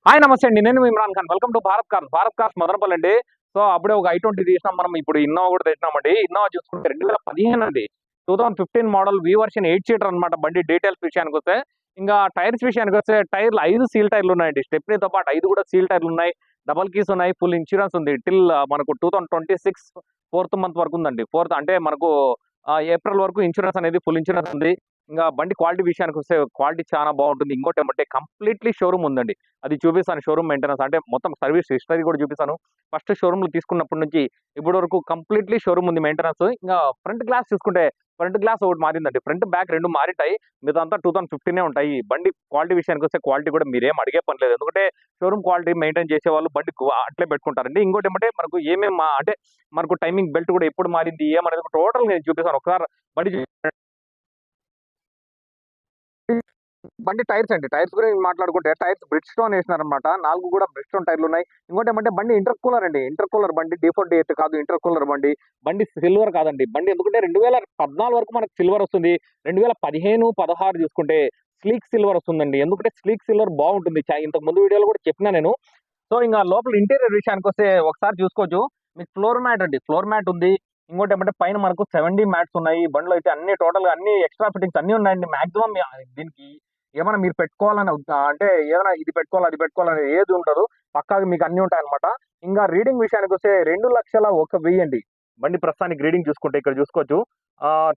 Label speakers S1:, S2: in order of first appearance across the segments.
S1: Hi నమస్తే అండి. నేను మీ Imran Khan. Welcome to Bharat cars Madanapalle అండి. సో అప్పుడే ఒక i20 తీసినాం మనం. ఇప్పుడు ఇన్నోవా కూడా తెచ్చినామండి. ఇన్నోవా చూసుకుంటే 2015 అండి. 2015 మోడల్ వి వర్షన్ 8 సీటర్ అనమాట బండి. డీటెయిల్స్ విషయానికి వస్తే ఇంకా టైర్స్ విషయానికి వస్తే టైర్లు 5 సీల్ టైర్లు ఉన్నాయండి. స్టెప్నీతో పాటు 5 కూడా సీల్ టైర్లు ఉన్నాయి. డబల్ కీస్ ఉన్నాయి. ఫుల్ ఇన్సూరెన్స్ ఉంది. టిల్ మనకు 2026 4th మంత్ వరకు ఉందండి. ఫోర్త్ అంటే మనకు ఏప్రిల్ వరకు ఇన్సూరెన్స్ అనేది ఫుల్ ఇన్సూరెన్స్ ఉంది. ఇంకా బండి క్వాలిటీ విషయానికి వస్తే క్వాలిటీ చాలా బాగుంటుంది. ఇంకోటి ఏమంటే కంప్లీట్లీ షోరూమ్ ఉందండి. అది చూపిస్తాను. షోరూమ్ మెయింటెనెన్స్ అంటే మొత్తం సర్వీస్ హిస్టరీ కూడా చూపిస్తాను. ఫస్ట్ షోరూమ్‌లో తీసుకున్నప్పటి నుంచి ఇప్పటి వరకు కంప్లీట్లీ షోరూమ్ ఉంది మెయింటెనెన్స్. ఇంకా ఫ్రంట్ గ్లాస్ చూసుకుంటే ఫ్రంట్ గ్లాస్ ఒకటి మారిందండి. Front, back 2 మారింటాయి. మిగతాదంతా 2015 ఉంటాయి. బండి క్వాలిటీ విషయానికి వస్తే క్వాలిటీ కూడా మీరేం అడిగే పని లేదు. ఎందుకంటే షోరూమ్ క్వాలిటీ మెయింటైన్ చేసేవాళ్ళు బండి అట్లే పెట్టుకుంటారండి. ఇంకోటి ఏమంటే మనకు ఏమేం అంటే మనకు టైమింగ్ బెల్ట్ కూడా ఎప్పుడు మారింది ఏమనేది టోటల్‌గా నేను చూపిస్తాను. ఒకసారి బండి బండి టైర్స్ అండి. టైర్స్ గురించి మాట్లాడుకుంటే టైర్స్ బ్రిడ్జ్‌స్టోన్ ఏసినారనమాట. 4 కూడా బ్రిడ్జ్‌స్టోన్ టైర్లున్నాయి. ఇంకోటేమంటే బండి ఇంటర్ కూలర్ అండి. ఇంటర్ కూలర్ బండి. D4 కాదు, ఇంటర్ కూలర్ బండి. బండి సిల్వర్ కాదండి. బండి ఎందుకంటే 2014 వరకు మనకు సిల్వర్ వస్తుంది. 2015, 16 చూసుకుంటే స్లీక్ సిల్వర్ వస్తుందండి. ఎందుకంటే స్లీక్ సిల్వర్ బాగుంటుంది. ఇంతకు ముందు వీడియోలో కూడా చెప్పినా నేను. సో ఇంక లోపల ఇంటీరియర్ విషయానికొస్తే ఒకసారి చూసుకోవచ్చు. మీకు ఫ్లోర్ మ్యాట్ అండి. ఫ్లోర్ మ్యాట్ ఉంది. ఇంకోటేమంటే పైన మనకు 7D మ్యాట్స్ ఉన్నాయి. ఈ బండిలో అయితే అన్ని టోటల్‌గా అన్ని ఎక్స్‌ట్రా ఫిట్టింగ్స్ అన్నీ ఉన్నాయండి. మాక్సిమం దీనికి ఏమన్నా మీరు పెట్టుకోవాలని అంటే ఏదైనా ఇది పెట్టుకోవాలి, అది పెట్టుకోవాలని ఏది ఉండదు. పక్కాగా మీకు అన్నీ ఉంటాయన్నమాట. ఇంకా రీడింగ్ విషయానికొస్తే 2,01,000 అండి. బండి ప్రస్తుతానికి రీడింగ్ చూసుకుంటే ఇక్కడ చూసుకోవచ్చు.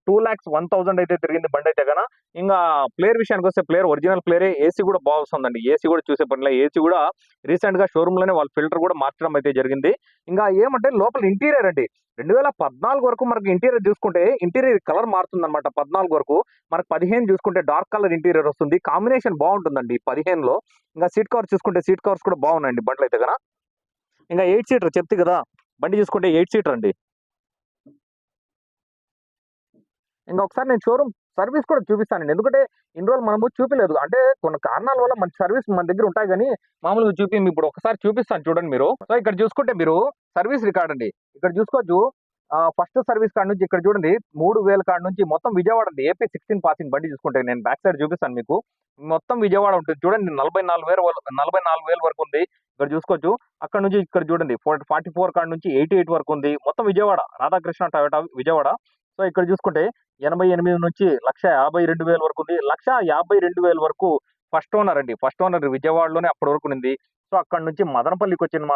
S1: 2,01,000 అయితే తిరిగింది బండయితే గన. ఇంగా ప్లేయర్ విషయానికొస్తే ప్లేయర్ ఒరిజినల్ ప్లేయరే. ఏసీ కూడా బాగొస్తుందండి. ఏసీ కూడా చూసే పనిలే. ఏసీ కూడా రీసెంట్‌గా షోరూమ్‌లోనే వాళ్ళు ఫిల్టర్ కూడా మార్చడం అయితే జరిగింది. ఇంకా ఏమంటే లోపల ఇంటీరియర్ అండి. 2014 వరకు మనకి ఇంటీరియర్ చూసుకుంటే ఇంటీరియర్ కలర్ మారుతుందన్నమాట 14 వరకు. మనకు 15 చూసుకుంటే డార్క్ కలర్ ఇంటీరియర్ వస్తుంది. కాంబినేషన్ బాగుంటుందండి 15లో. ఇంకా సీట్ కవర్స్ చూసుకుంటే సీట్ కవర్స్ కూడా బాగున్నాయండి బండ్లయితే గన. ఇంకా 8 సీటర్ చెప్తి కదా! బండి చూసుకుంటే 8 సీటర్ అండి. ఇంకా ఒకసారి నేను షోరూమ్ సర్వీస్ కూడా చూపిస్తానండి. ఎందుకంటే ఇన్ని రోజులు మనము చూపియలేదు. అంటే కొన్ని కారణాల వల్ల మంచి సర్వీస్ మన దగ్గర ఉంటాయి గానీ, మామూలుగా చూపియము. ఇప్పుడు ఒకసారి చూపిస్తాను చూడండి మీరు. సో, ఇక్కడ చూసుకుంటే మీరు సర్వీస్ రికార్డ్ అండి. ఇక్కడ చూసుకోవచ్చు. ఫస్ట్ సర్వీస్ కాడ నుంచి ఇక్కడ చూడండి 3000 కాడ నుంచి మొత్తం విజయవాడ అండి. ఏపీ 16 పాసింగ్ బండి చూసుకుంటే నేను బ్యాక్ సైడ్ చూపిస్తాను మీకు. మొత్తం విజయవాడ ఉంటుంది. చూడండి 44,000 వరకు ఉంది. ఇక్కడ చూసుకోవచ్చు. అక్కడ నుంచి ఇక్కడ చూడండి 44 కాడ నుంచి 88 వరకు ఉంది. మొత్తం విజయవాడ. రాధాకృష్ణ టయోటా విజయవాడ. సో, ఇక్కడ చూసుకుంటే 88 నుంచి 1,52,000 వరకు ఉంది. 1,52,000 వరకు ఫస్ట్ ఓనర్ అండి. ఫస్ట్ ఓనర్ విజయవాడలోనే అప్పటి వరకు ఉన్నింది. సో, అక్కడి నుంచి మదనపల్లికొచ్చింది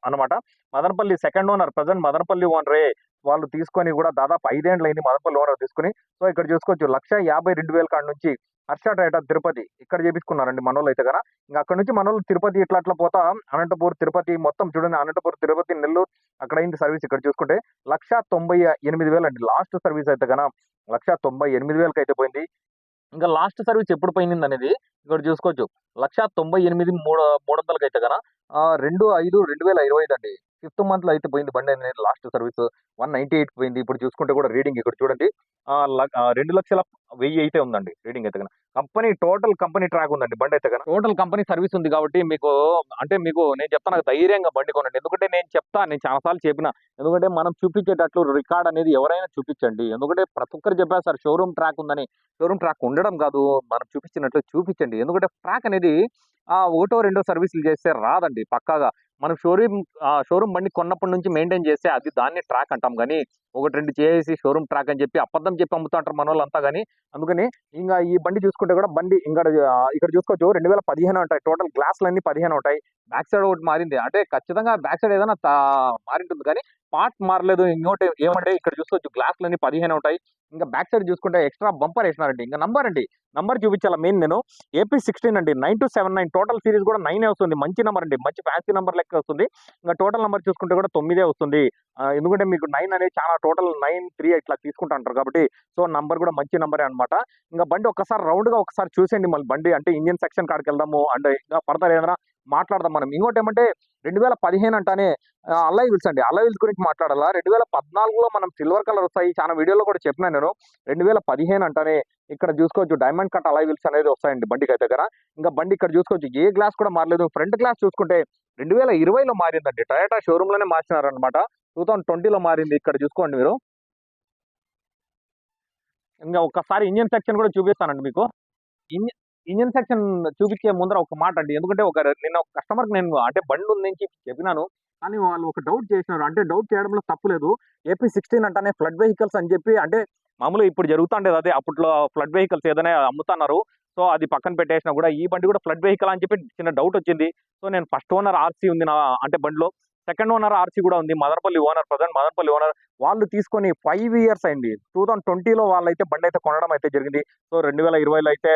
S1: అన్నమాట. Madanapalle second owner present Madanapalle ఓనరే. వాళ్ళు తీసుకొని గూడా దాదాపు 5 ఏండ్లయింది మదనపల్లి ఓనర్ తీసుకొని. సో, ఇక్కడ చూసుకోవచ్చు 1,52,000 కాడ నుంచి హర్ష టయోటా తిరుపతి ఇక్కడ చేపించుకున్నారండి మనోళ్ళైతే గన. ఇంక అక్కడి నుంచి మనోళ్ళు తిరుపతి ఇట్లా పోతా అనంతపూర్, తిరుపతి మొత్తం చూడండి అనంతపూర్, తిరుపతి, నెల్లూరు అక్కడయింది సర్వీస్ ఇక్కడ చూసుకుంటే 1,98,000 అండి. లాస్ట్ సర్వీస్ అయితే గన 1,98,000 అయితే పోయింది. ఇంకా లాస్ట్ సర్వీస్ ఎప్పుడు పోయిందనేది ఇక్కడ చూసుకోవచ్చు. 1,98,300 అయితే గన 2/5/2025 అండి. ఫిఫ్త్ మంత్‌లో అయితే పోయింది బండి అనేది లాస్ట్ సర్వీస్. 198 పోయింది. ఇప్పుడు చూసుకుంటే కూడా రీడింగ్ ఇక్కడ చూడండి. 2,01,000 అయితే ఉందండి రీడింగ్ అయితే గన. టోటల్ కంపెనీ ట్రాక్ ఉందండి బండి అయితే గన. టోటల్ కంపెనీ సర్వీస్ ఉంది కాబట్టి మీకు అంటే మీకు నేను చెప్తాను ధైర్యంగా బండి కొనండి. ఎందుకంటే నేను చాలా సార్లు చెప్పిన. ఎందుకంటే మనం చూపించేటట్లు రికార్డ్ అనేది ఎవరైనా చూపించండి. ఎందుకంటే ప్రతి ఒక్కరు చెప్పేస్తారు షోరూమ్ ట్రాక్ ఉందని. షోరూమ్ ట్రాక్ ఉండడం కాదు. మనం చూపించినట్లు చూపించండి. ఎందుకంటే ట్రాక్ అనేది ఒకటో రెండో సర్వీసులు చేస్తే రాదండి పక్కాగా. మనం షోరూమ్ బండి కొన్నప్పటి నుంచి మెయింటైన్ చేస్తే అది దాన్ని ట్రాక్ అంటాం గానీ, 1, 2 చేసేసి షోరూమ్ ట్రాక్ అని చెప్పి అబద్ధం చెప్పి అమ్ముతుంటారు మనోళ్ళంతా గాని. అందుకని ఇంగ ఈ బండి చూసుకుంటే కూడా బండి ఇక్కడ చూసుకోవచ్చు 2015 ఉంటాయి. టోటల్ గ్లాసులన్నీ 15 ఉంటాయి. బ్యాక్ సైడ్ ఒకటి మారింది. అంటే ఖచ్చితంగా బ్యాక్ సైడ్ ఏదైనా మారింటుంది కానీ పార్ట్ మారలేదు. ఇంకోటి ఏమంటే ఇక్కడ చూసుకోవచ్చు గ్లాసులన్నీ 15 ఉంటాయి. ఇంకా బ్యాక్ సైడ్ చూసుకుంటే ఎక్స్ట్రా బంపర్ ఏసినారండి. ఇంక నంబర్ అండి. నంబర్ చూపించాలా మెయిన్ నేను. ఏపీ 16 అండి. 9279 టోటల్ సీరీస్ కూడా 9 వస్తుంది. మంచి నంబర్ అండి. మంచి ఫ్యాన్సీ నంబర్ లెక్క వస్తుంది. ఇంక టోటల్ నంబర్ చూసుకుంటే కూడా 9 వస్తుంది. ఎందుకంటే మీకు 9 అనేది చాలా టోటల్ 93 ఇట్లా తీసుకుంటా అంటారు కాబట్టి సో నంబర్ కూడా మంచి నంబరే అన్నమాట. ఇంక బండి ఒక్కసారి రౌండ్‌గా ఒకసారి చూసేయండి మళ్ళీ బండి అంటే ఇంజిన్ సెక్షన్ కాడికెళ్దాము. అంటే ఇంకా ఫర్దర్ ఏదైనా మాట్లాడదాం మనం. ఇంకోటేమంటే 2015 అంటానే అలాయ్ వీల్స్ అండి. అలాయ్ వీల్స్ గురించి మాట్లాడాలా. 2014లో మనం సిల్వర్ కలర్ వస్తాయి. చాలా వీడియోలో కూడా చెప్పినా నేను. 2015 అంటానే ఇక్కడ చూసుకోవచ్చు డైమండ్ కట్ అలాయ్ వీల్స్ అనేది వస్తాయండి బండికైతే గన. ఇంకా బండి ఇక్కడ చూసుకోవచ్చు ఏ గ్లాస్ కూడా మారలేదు. ఫ్రంట్ గ్లాస్ చూసుకుంటే 2020లో మారిందండి. టయోటా షోరూమ్‌లోనే మార్చినారన్నమాట. 2020లో మారింది. ఇక్కడ చూసుకోండి మీరు. ఇంగా ఒక్కసారి ఇంజిన్ సెక్షన్ కూడా చూపిస్తానండి మీకు. ఇంజి ఇంజిన్ సెక్షన్ చూపించే ముందర ఒక మాట అండి. ఎందుకంటే నిన్న ఒక కస్టమర్‌కి నేను అంటే బండి ఉంది అని చెప్పినాను. కానీ వాళ్ళు ఒక డౌట్ చేసినారు. అంటే డౌట్ చేయడంలో తప్పు లేదు. ఏపీ16 అంటేనే ఫ్లడ్ వెహికల్స్ అని చెప్పి అంటే మామూలుగా ఇప్పుడు జరుగుతాండేది అదే. అప్పట్లో ఫ్లడ్ వెహికల్స్ ఏదైనా అమ్ముతున్నారు. సో అది పక్కన పెట్టేసినా కూడా ఈ బండి కూడా ఫ్లడ్ వెహికల్ అని చెప్పి చిన్న డౌట్ వచ్చింది. సో నేను ఫస్ట్ ఓనర్ ఆర్‌సీ ఉంది అంటే బండిలో. సెకండ్ ఓనర్ ఆర్‌సీ కూడా ఉంది. Madanapalle owner present Madanapalle owner. వాళ్ళు తీసుకొని 5 ఇయర్స్ అయింది. 2020లో వాళ్ళైతే బండయితే కొనడం అయితే జరిగింది. సో 2020లో అయితే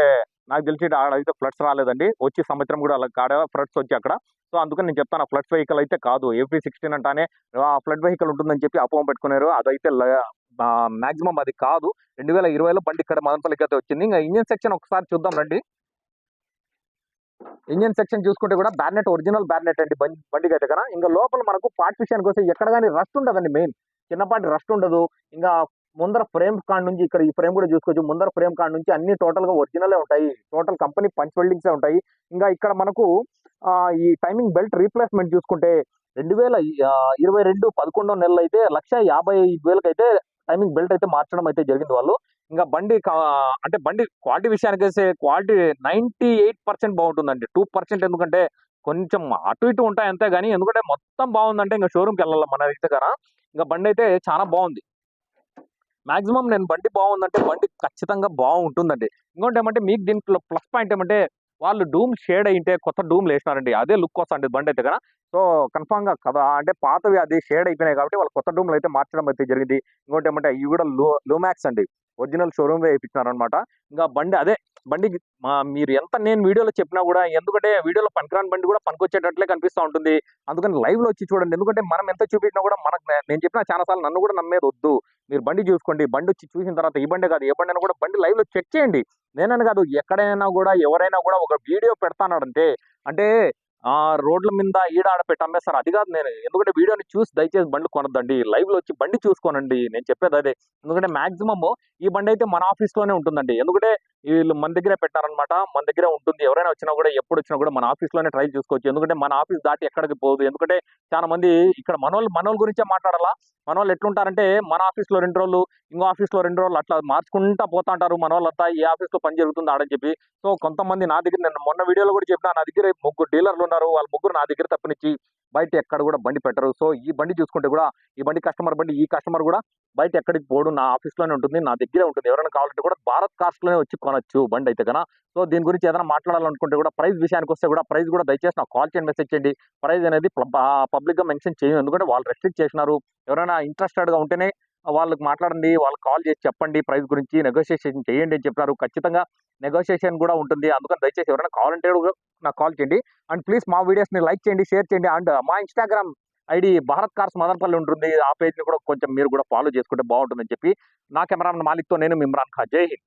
S1: నాకు తెలిసి ఆడైతే ఫ్లడ్స్ రాలేదండి. వచ్చే సంవత్సరం కూడా అలా కాడ ఫ్లడ్స్ వచ్చాయి అక్కడ. సో అందుకని నేను చెప్తాను ఫ్లడ్ వెహికల్ అయితే కాదు. ఏపీ16 అంటానే ఫ్లడ్ వెహికల్ ఉంటుందని చెప్పి అపోహ పెట్టుకున్నారు. అదైతే మాక్సిమం అది కాదు. 2020లో బండి ఇక్కడ మదనపల్లికి అయితే వచ్చింది. ఇంకా ఇంజిన్ సెక్షన్ ఒకసారి చూద్దాం రండి. ఇంజిన్ సెక్షన్ చూసుకుంటే కూడా బ్యానెట్ ఒరిజినల్ బ్యానెట్ అండి బండికి అయితే కదా. ఇంకా లోపల మనకు పార్ట్ విషయానికి వస్తే ఎక్కడ కానీ రస్ట్ ఉండదండి. మెయిన్ చిన్నపాటి రస్ట్ ఉండదు. ఇంకా ముందర ఫ్రేమ్ కాడ నుంచి ఇక్కడ ఈ ఫ్రేమ్ కూడా చూసుకోవచ్చు. ముందర ఫ్రేమ్ కాడ నుంచి అన్ని టోటల్ గా ఒరిజినలే ఉంటాయి. టోటల్ కంపెనీ పంచ్ వెల్డింగ్స్ ఉంటాయి. ఇంకా ఇక్కడ మనకు ఈ టైమింగ్ బెల్ట్ రీప్లేస్మెంట్ చూసుకుంటే 2022 11వ నెలలో అయితే 1,55,000 అయితే టైమింగ్ బెల్ట్ అయితే మార్చడం అయితే జరిగింది వాళ్ళు. ఇంకా అంటే బండి క్వాలిటీ విషయానికి వస్తే క్వాలిటీ 98% బాగుంటుందండి. 2% ఎందుకంటే కొంచెం అటు ఇటు ఉంటాయి అంతే గానీ, ఎందుకంటే మొత్తం బాగుందంటే ఇంకా షోరూమ్కి వెళ్ళాలి మన దగ్గర. ఇంకా బండి అయితే చాలా బాగుంది. మాక్సిమం నేను బండి బాగుందంటే బండి ఖచ్చితంగా బాగుంటుందండి. ఇంకోటి ఏమంటే మీకు దీంట్లో ప్లస్ పాయింట్ ఏమంటే వాళ్ళు డూమ్ షేడ్ అయింటే కొత్త డూమ్లు వేసినారండి. అదే లుక్ వస్తుంది బండి అయితే కదా. సో కన్ఫామ్ గా కదా అంటే పాతవి అది షేడ్ అయిపోయినాయి కాబట్టి వాళ్ళు కొత్త డూమ్లు అయితే మార్చడం అయితే జరిగింది. ఇంకోటి ఏమంటే ఇవి కూడా లూమాక్స్ అండి. ఒరిజినల్ షోరూమ్ వేయించినారనమాట. ఇంకా బండి అదే బండికి మీరు ఎంత నేను వీడియోలో చెప్పినా కూడా ఎందుకంటే వీడియోలో పనికిరాని బండి కూడా పనికొచ్చేటట్లే కనిపిస్తూ ఉంటుంది. అందుకని లైవ్ లో వచ్చి చూడండి. ఎందుకంటే మనం ఎంత చూపించినా కూడా మనకు నేను చెప్పిన చాలా సార్లు నన్ను కూడా నమ్మేది వద్దు. మీరు బండి చూసుకోండి. బండి వచ్చి చూసిన తర్వాత ఈ బండే కాదు ఏ బండి అయినా కూడా బండి లైవ్ లో చెక్ చేయండి. నేనని కాదు ఎక్కడైనా కూడా ఎవరైనా కూడా ఒక వీడియో పెడతానంటే అంటే రోడ్ల మీద ఈడ ఆడ పెట్టి అమ్మేస్తారు. అది కాదు నేను. ఎందుకంటే వీడియోని చూసి దయచేసి బండ్లు కొనొద్దండి. లైవ్ లో వచ్చి బండి చూసుకోనండి. నేను చెప్పేది అదే. ఎందుకంటే మాక్సిమం ఈ బండి అయితే మన ఆఫీస్ లోనే ఉంటుందండి. ఎందుకంటే వీళ్ళు మన దగ్గరే పెట్టారనమాట. మన దగ్గరే ఉంటుంది. ఎవరైనా వచ్చినా కూడా ఎప్పుడు వచ్చినా కూడా మన ఆఫీస్ లోనే ట్రైల్ చూసుకోవచ్చు. ఎందుకంటే మన ఆఫీస్ దాటి ఎక్కడికి పోదు. ఎందుకంటే చాలా మంది ఇక్కడ మనోళ్ళ గురించే మాట్లాడాలా. మనోళ్ళు ఎట్లుంటారంటే మన ఆఫీస్ లో 2 రోజులు ఇంకో ఆఫీస్ లో 2 రోజులు అట్లా మార్చుకుంటా పోతా అంటారు. మనోళ్ళంతా ఏ ఆఫీస్ లో పని జరుగుతుంది ఆడని చెప్పి. సో కొంతమంది నా దగ్గర నేను మొన్న వీడియోలో కూడా చెప్పినా నా దగ్గర 3 డీలర్లు ఉన్నారు. వాళ్ళ ముగ్గురు నా దగ్గర తప్పనిచ్చి బయట ఎక్కడ కూడా బండి పెట్టరు. సో ఈ బండి చూసుకుంటే కూడా ఈ బండి కస్టమర్ బండి ఈ కస్టమర్ కూడా బయట ఎక్కడికి పోడు. నా ఆఫీస్ లోనే ఉంటుంది. నా దగ్గరే ఉంటుంది. ఎవరైనా కావాలంటే కూడా భారత్ కార్స్ లోనే వచ్చి కొనొచ్చు బండి అయితే కన్నా. సో దీని గురించి ఏదైనా మాట్లాడాలనుకుంటే కూడా ప్రైస్ విషయానికి వస్తే కూడా ప్రైస్ కూడా దయచేసి నాకు కాల్ చేయండి, మెసేజ్ చేయండి. ప్రైస్ అనేది పబ్లిక్ గా మెన్షన్ చేయం. ఎందుకంటే వాళ్ళు రెస్ట్రిక్ట్ చేసినారు. ఎవరైనా ఇంట్రెస్టెడ్ గా ఉంటేనే వాళ్ళకి మాట్లాడండి. వాళ్ళకి కాల్ చేసి చెప్పండి ప్రైస్ గురించి నెగోషియేషన్ చేయండి అని చెప్పినారు. ఖచ్చితంగా నెగోషియేషన్ కూడా ఉంటుంది. అందుకని దయచేసి ఎవరైనా కావాలంటే నాకు కాల్ చేయండి. అండ్ ప్లీజ్ మా వీడియోస్ ని లైక్ చేయండి, షేర్ చేయండి. అండ్ మా Instagram ID Bharat cars Madanapalle ఉంటుంది. ఆ పేజ్ ని కూడా కొంచెం మీరు కూడా ఫాలో చేసుకుంటే బాగుంటుందని చెప్పి నా కెమెరామెన్ మాలిక్ తో నేను ఇమ్రాన్ ఖాన్. జై హింద్.